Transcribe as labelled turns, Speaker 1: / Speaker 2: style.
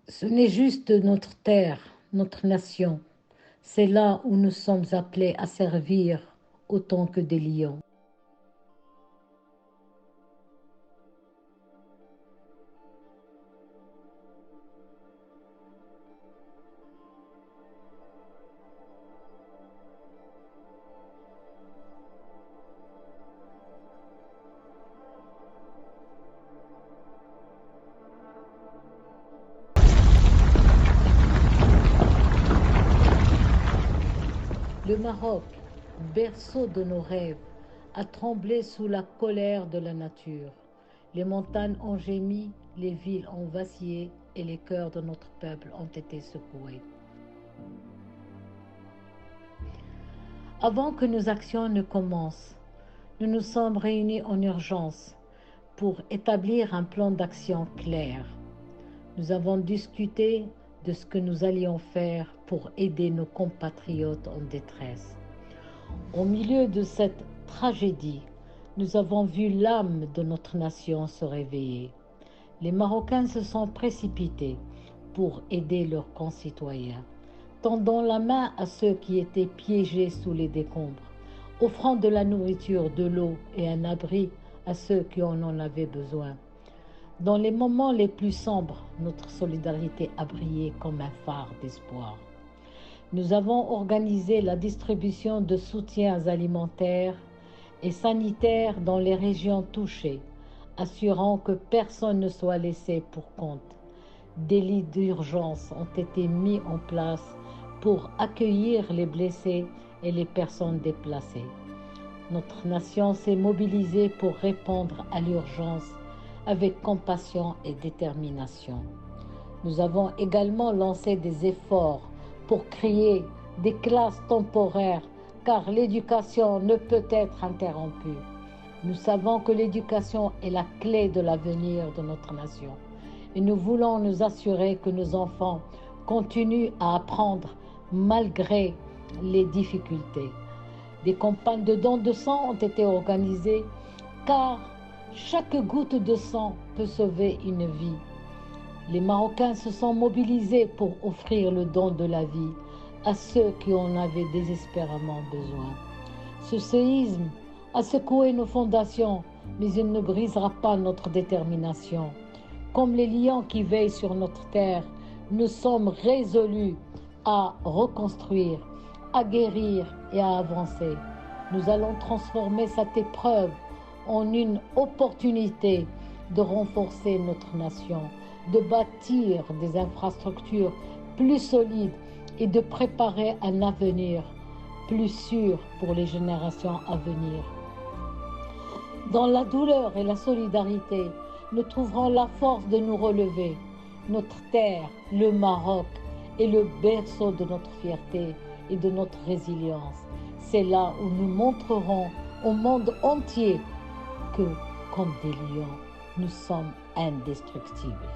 Speaker 1: Ce n'est juste notre terre, notre nation. C'est là où nous sommes appelés à servir autant que des lions. Le Maroc, berceau de nos rêves, a tremblé sous la colère de la nature. Les montagnes ont gémi, les villes ont vacillé et les cœurs de notre peuple ont été secoués. Avant que nos actions ne commencent, nous nous sommes réunis en urgence pour établir un plan d'action clair. Nous avons discuté de ce que nous allions faire pour aider nos compatriotes en détresse. Au milieu de cette tragédie, nous avons vu l'âme de notre nation se réveiller. Les Marocains se sont précipités pour aider leurs concitoyens, tendant la main à ceux qui étaient piégés sous les décombres, offrant de la nourriture, de l'eau et un abri à ceux qui en avaient besoin. Dans les moments les plus sombres, notre solidarité a brillé comme un phare d'espoir. Nous avons organisé la distribution de soutiens alimentaires et sanitaires dans les régions touchées, assurant que personne ne soit laissé pour compte. Des lits d'urgence ont été mis en place pour accueillir les blessés et les personnes déplacées. Notre nation s'est mobilisée pour répondre à l'urgence avec compassion et détermination. Nous avons également lancé des efforts pour créer des classes temporaires car l'éducation ne peut être interrompue. Nous savons que l'éducation est la clé de l'avenir de notre nation et nous voulons nous assurer que nos enfants continuent à apprendre malgré les difficultés. Des campagnes de dons de sang ont été organisées car chaque goutte de sang peut sauver une vie. Les Marocains se sont mobilisés pour offrir le don de la vie à ceux qui en avaient désespérément besoin. Ce séisme a secoué nos fondations, mais il ne brisera pas notre détermination. Comme les lions qui veillent sur notre terre, nous sommes résolus à reconstruire, à guérir et à avancer. Nous allons transformer cette épreuve en une opportunité de renforcer notre nation, de bâtir des infrastructures plus solides et de préparer un avenir plus sûr pour les générations à venir. Dans la douleur et la solidarité, nous trouverons la force de nous relever. Notre terre, le Maroc, est le berceau de notre fierté et de notre résilience. C'est là où nous montrerons au monde entier que, comme des lions, nous sommes indestructibles.